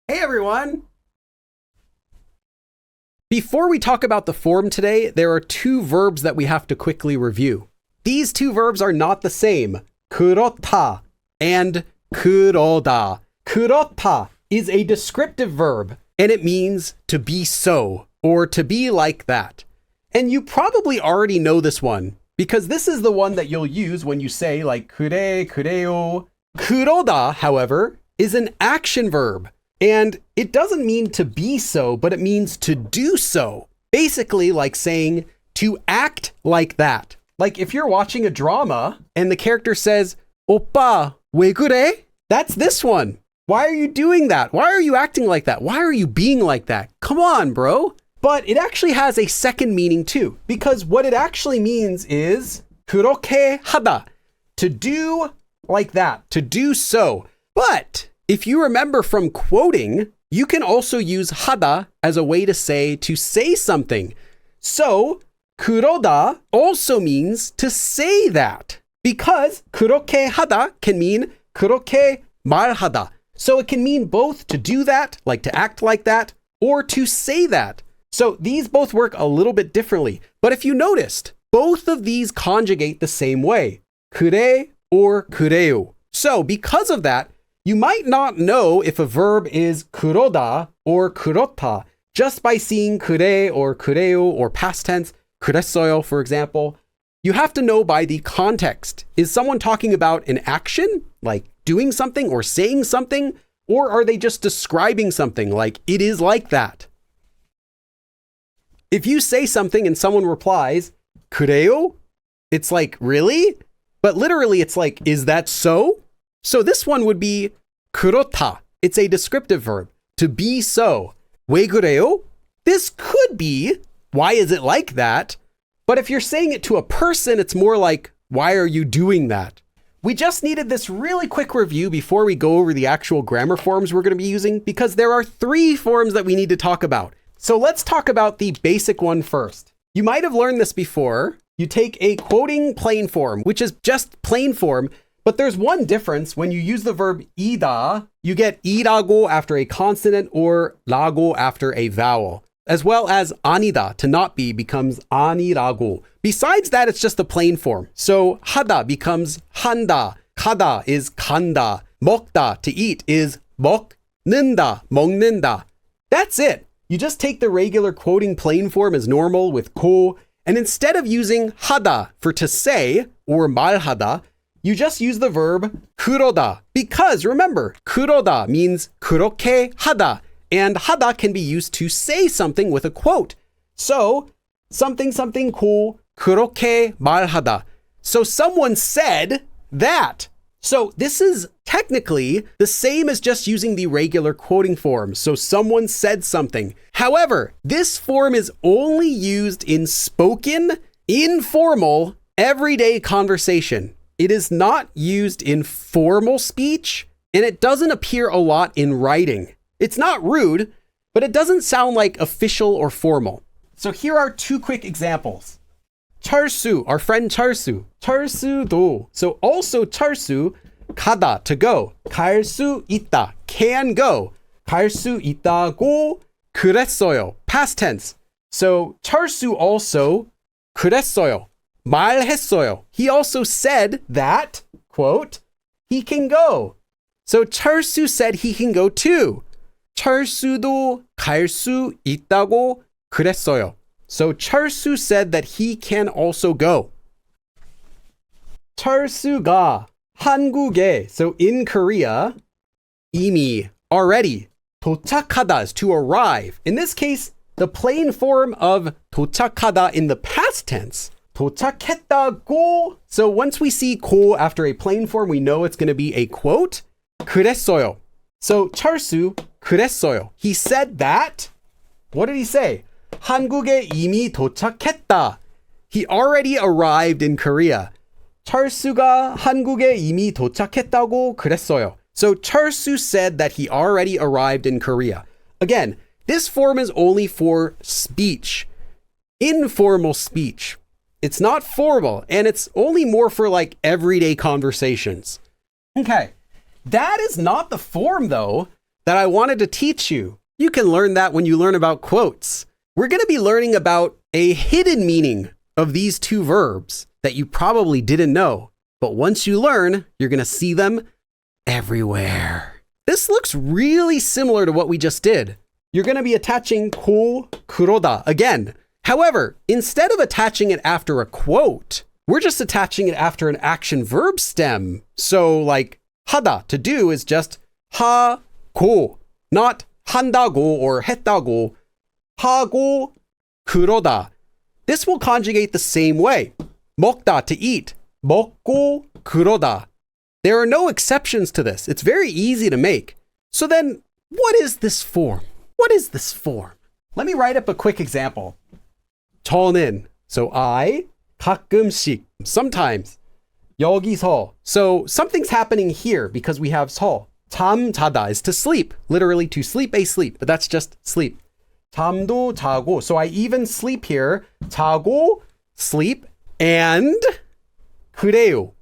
Hey everyone! Before we talk about the form today, there are two verbs that we have to quickly review. These two verbs are not the same. 그렇다 and kuroda. 그렇다 is a descriptive verb, and it means to be so, or to be like that. And you probably already know this one, because this is the one that you'll use when you say like 그래, 그래요. kuroda, however, is an action verb. And it doesn't mean to be so, but it means to do so. Basically like saying to act like that. Like if you're watching a drama and the character says, 오빠, 왜 그래? That's this one. Why are you doing that? Why are you acting like that? Why are you being like that? Come on, bro. But it actually has a second meaning too, because what it actually means is 그렇게 하다, to do like that, to do so. But if you remember from quoting, you can also use 하다 as a way to say something. So, kuroda also means to say that, because 그렇게 하다 can mean 그렇게 말하다. So it can mean both to do that, like to act like that, or to say that. So these both work a little bit differently. But if you noticed, both of these conjugate the same way. 그래 or 그래요. So because of that, you might not know if a verb is kuroda or 그렇다 just by seeing 그래 or 그래요 or past tense, 그랬어요, for example. You have to know by the context. Is someone talking about an action, like doing something or saying something, or are they just describing something, like it is like that? If you say something and someone replies, 그래요? It's like, really? But literally it's like, is that so? So this one would be 그렇다. It's a descriptive verb, to be so. 왜 그래요? This could be, why is it like that? But if you're saying it to a person, it's more like, why are you doing that? We just needed this really quick review before we go over the actual grammar forms we're going to be using, because there are 3 forms that we need to talk about. So let's talk about the basic one first. You might have learned this before. You take a quoting plain form, which is just plain form. But there's one difference. When you use the verb 이다, you get 이라고 after a consonant or 라고 after a vowel, as well as 아니다, to not be, becomes 아니라고. Besides that, it's just the plain form. So 하다 becomes 한다, 가다 is 간다, 먹다, to eat, is 먹는다, 먹는다. That's it. You just take the regular quoting plain form as normal with 고, and instead of using 하다 for to say or 말하다, you just use the verb kuroda, because remember, kuroda means 그렇게 하다, and 하다 can be used to say something with a quote. So, something 고 그렇게 말하다. So someone said that. So this is technically the same as just using the regular quoting form. So someone said something. However, this form is only used in spoken, informal, everyday conversation. It is not used in formal speech, and it doesn't appear a lot in writing. It's not rude, but it doesn't sound like official or formal. So here are 2 quick examples. 철수, our friend 철수. 철수도. So also 철수, 가다, to go. 갈 수 있다, can go. 갈 수 있다고 그랬어요, past tense. So 철수 also 그랬어요, 말했어요. He also said that, quote, he can go. So 철수 said he can go too. 철수도 갈 수 있다고 그랬어요. So 철수 said that he can also go. 철수가 한국에, so in Korea, 이미, already, 도착하다 is to arrive. In this case, the plain form of 도착하다 in the past tense, 도착했다고. So once we see 고 after a plain form, we know it's going to be a quote. 그랬어요. So 철수 그랬어요. He said that. What did he say? 한국에 이미 도착했다. He already arrived in Korea. 철수가 한국에 이미 도착했다고 그랬어요. So 철수 said that he already arrived in Korea. Again, this form is only for speech, informal speech. It's not formal, and it's only more for like everyday conversations. Okay, that is not the form though. that I wanted to teach you. You can learn that when you learn about quotes. We're going to be learning about a hidden meaning of these two verbs that you probably didn't know. But once you learn, you're going to see them everywhere. This looks really similar to what we just did. You're going to be attaching kuroda again. However, instead of attaching it after a quote, we're just attaching it after an action verb stem. So like 하다, to do, is just 하고, not 한다고 or 했다고. 하고 그러다. This will conjugate the same way. 먹다, to eat. 먹고 그러다. There are no exceptions to this. It's very easy to make. So then, what is this form? What is this form? Let me write up a quick example. 저는, so I, 가끔씩, sometimes, 여기서, so something's happening here because we have 서. 잠자다 is to sleep, literally to sleep, a sleep, but that's just sleep. 잠도 자고, so I even sleep here. 자고, sleep, and 그래요.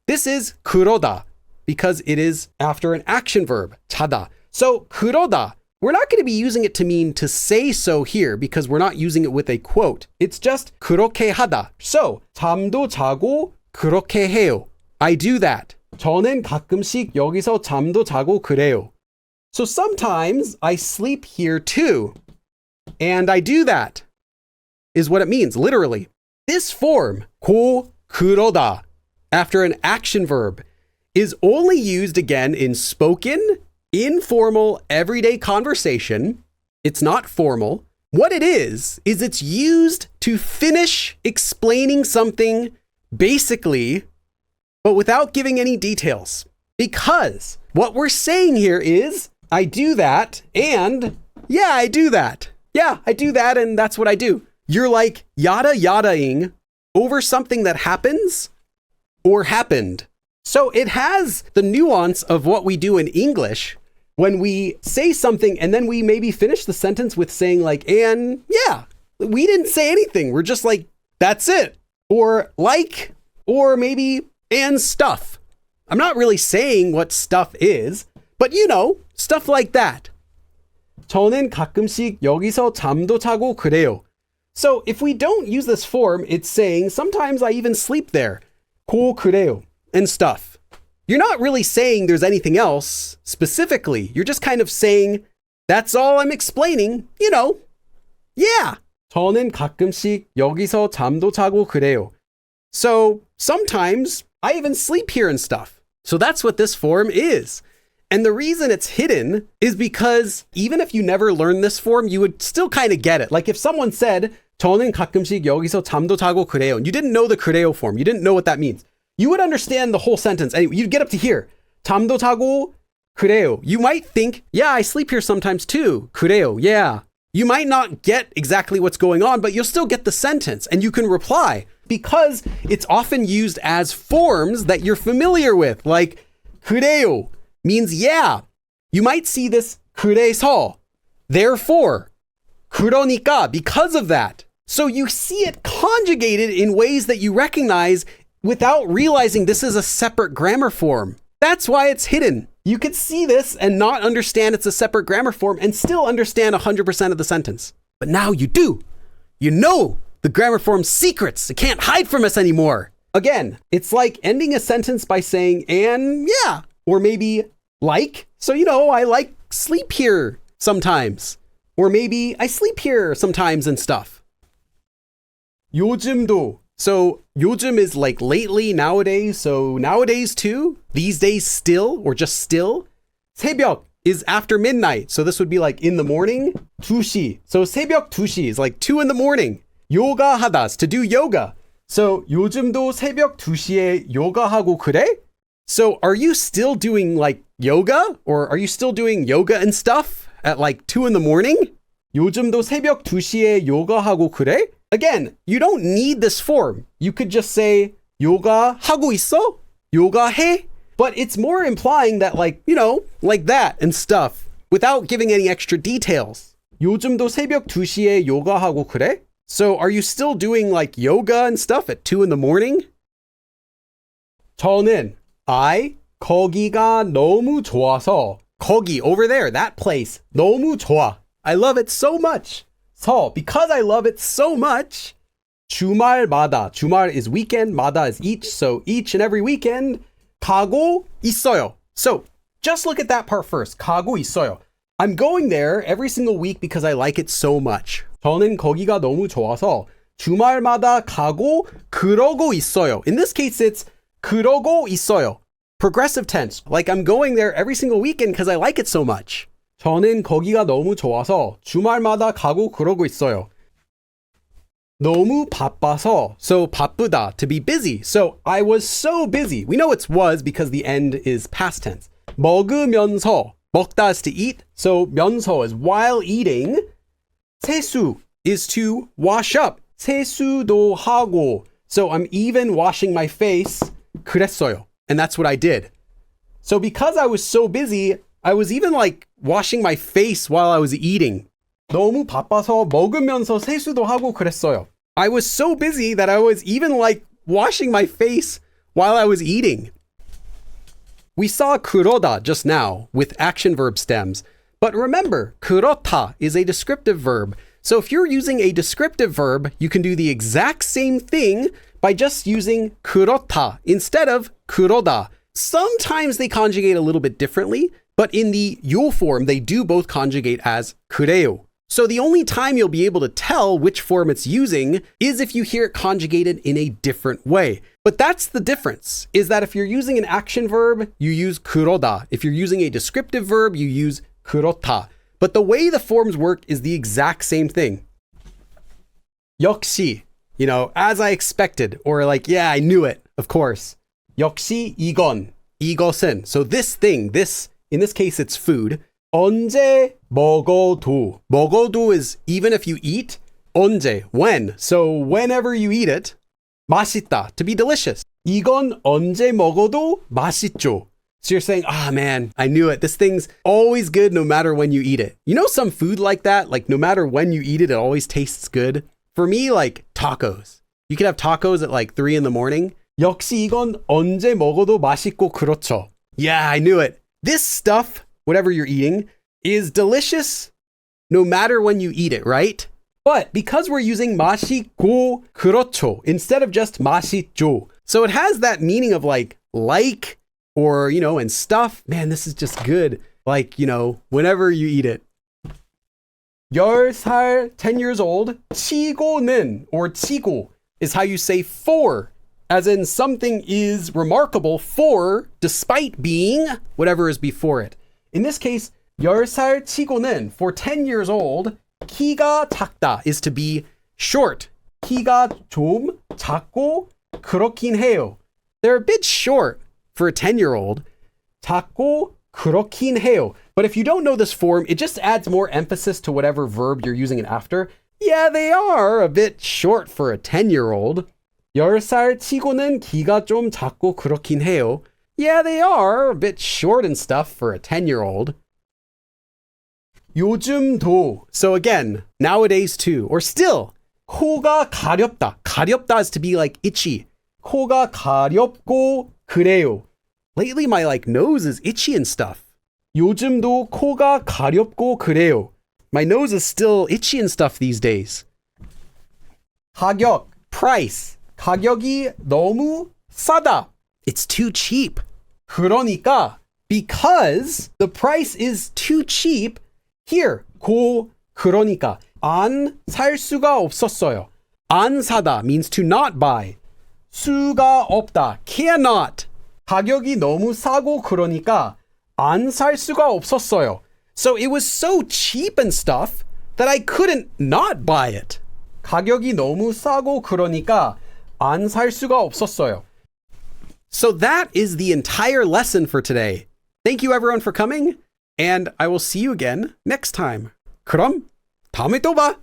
This is 그러다 because it is after an action verb, 자다. So 그러다, we're not going to be using it to mean to say so here because we're not using it with a quote. It's just 그렇게 하다. So 잠도 자고 그렇게 해요. I do that. 저는 가끔씩 여기서 잠도 자고 그래요. So sometimes I sleep here too. And I do that is what it means, literally. This form, 고 그러다, after an action verb, is only used again in spoken, informal, everyday conversation. It's not formal. What it is it's used to finish explaining something basically, but without giving any details. Because what we're saying here is, I do that, and yeah, I do that. Yeah, I do that, and that's what I do. You're like yada yadaing over something that happens or happened. So it has the nuance of what we do in English when we say something and then we maybe finish the sentence with saying like, and yeah, we didn't say anything. We're just like, that's it. Or like, or maybe, and stuff. I'm not really saying what stuff is, but you know, stuff like that. 저는 가끔씩 여기서 잠도 자고 그래요. So if we don't use this form, it's saying sometimes I even sleep there. 고 그래요 and stuff. You're not really saying there's anything else specifically. You're just kind of saying, that's all I'm explaining, you know. Yeah. 저는 가끔씩 여기서 잠도 자고 그래요. So sometimes I even sleep here and stuff. So that's what this form is. And the reason it's hidden is because even if you never learned this form, you would still kind of get it. Like if someone said, 저는 가끔씩 여기서 잠도 자고 그래요, and you didn't know the 그래요 form, you didn't know what that means, you would understand the whole sentence. Anyway, you'd get up to here. 잠도 자고 그래요. You might think, yeah, I sleep here sometimes too. 그래요, yeah. You might not get exactly what's going on, but you'll still get the sentence and you can reply because it's often used as forms that you're familiar with. Like 그래요 means yeah. You might see this 그래서, therefore, 그러니까, because of that. So you see it conjugated in ways that you recognize without realizing this is a separate grammar form. That's why it's hidden. You could see this and not understand it's a separate grammar form and still understand 100% of the sentence. But now you do. You know the grammar form's secrets. It can't hide from us anymore. Again, it's like ending a sentence by saying, and yeah, or maybe like. So, you know, I like sleep here sometimes. Or maybe I sleep here sometimes and stuff. 요즘도. So 요즘 is like lately, nowadays. So nowadays too, these days still, or just still. 새벽 is after midnight. So this would be like in the morning. 2시. So 새벽 2시 is like 2 in the morning. 요가 하다, to do yoga. So 요즘도 새벽 2시에 요가하고 그래? So are you still doing like yoga? Or are you still doing yoga and stuff at like 2 in the morning? 요즘도 새벽 2시에 요가하고 그래? Again, you don't need this form. You could just say 요가 하고 있어? 요가 해? But it's more implying that like, you know, like that and stuff without giving any extra details. 요즘도 새벽 2시에 요가하고 그래? So are you still doing like yoga and stuff at 2 in the morning? 저는 I 거기가 너무 좋아서 거기, over there, that place. 너무 좋아. I love it so much. So, because I love it so much, 주말마다, 주말 is weekend, 마다 is each, so each and every weekend, 가고 있어요. So, just look at that part first. 가고 있어요. I'm going there every single week because I like it so much. 저는 거기가 너무 좋아서 주말마다 가고 그러고 있어요. In this case, it's 그러고 있어요. Progressive tense. Like I'm going there every single weekend because I like it so much. 저는 거기가 너무 좋아서 주말마다 가고 그러고 있어요. 너무 바빠서. So 바쁘다, to be busy. So I was so busy. We know it's was because the end is past tense. 먹으면서. 먹다 is to eat. So 면서 is while eating. 세수 is to wash up. 세수도 하고. So I'm even washing my face. 그랬어요. And that's what I did. So because I was so busy, I was even like washing my face while I was eating. 너무 바빠서 먹으면서 세수도 하고 그랬어요. I was so busy that I was even like washing my face while I was eating. We saw kuroda just now with action verb stems. But remember, 그렇다 is a descriptive verb. So if you're using a descriptive verb, you can do the exact same thing by just using 그렇다 instead of kuroda. Sometimes they conjugate a little bit differently, but in the 요 form, they do both conjugate as 그래요. So the only time you'll be able to tell which form it's using is if you hear it conjugated in a different way. But that's the difference, is that if you're using an action verb, you use kuroda. If you're using a descriptive verb, you use 그렇다. But the way the forms work is the exact same thing. 역시, you know, as I expected, or like, yeah, I knew it, of course. 역시 이건, 이것은. So this thing, this, in this case, it's food. 언제 먹어도. 먹어도 is even if you eat. 언제, when. So whenever you eat it. 맛있다, to be delicious. 이건 언제 먹어도 맛있죠. So you're saying, ah, man, I knew it. This thing's always good no matter when you eat it. You know some food like that? Like no matter when you eat it, it always tastes good. For me, like tacos. You can have tacos at like 3 in the morning. 역시 이건 언제 먹어도 맛있고 그렇죠. Yeah, I knew it. This stuff, whatever you're eating, is delicious no matter when you eat it, right? But because we're using 맛있고 그렇죠 instead of just 맛있죠, so it has that meaning of like, or, you know, and stuff. Man, this is just good. Like, you know, whenever you eat it. 10살, 10 years old. 치고는, or 치고, is how you say for. As in something is remarkable for, despite being whatever is before it. In this case, 10살 치고는, for 10 years old, 키가 작다 is to be short. 키가 좀 작고 그렇긴 해요. They're a bit short for a 10-year-old. 작고 그렇긴 해요. But if you don't know this form, it just adds more emphasis to whatever verb you're using it after. Yeah, they are a bit short for a 10-year-old. 10살 치고는 키가 좀 작고 그렇긴 해요. Yeah, they are a bit short and stuff for a 10-year-old. 요즘도. So again, nowadays too, or still. 코가 가렵다. 가렵다 is to be like itchy. 코가 가렵고 그래요. Lately my like nose is itchy and stuff. 요즘도 코가 가렵고 그래요. My nose is still itchy and stuff these days. 가격, price. 가격이 너무 싸다. It's too cheap. 그러니까, because the price is too cheap, here, 그러니까 안 살 수가 없었어요. 안 사다 means to not buy. 수가 없다, cannot. 가격이 너무 싸고 그러니까 안 살 수가 없었어요. So it was so cheap and stuff that I couldn't not buy it. 가격이 너무 싸고 그러니까 안 살 수가 없었어요. So that is the entire lesson for today. Thank you everyone for coming, and I will see you again next time. 그럼 다음에 또 봐.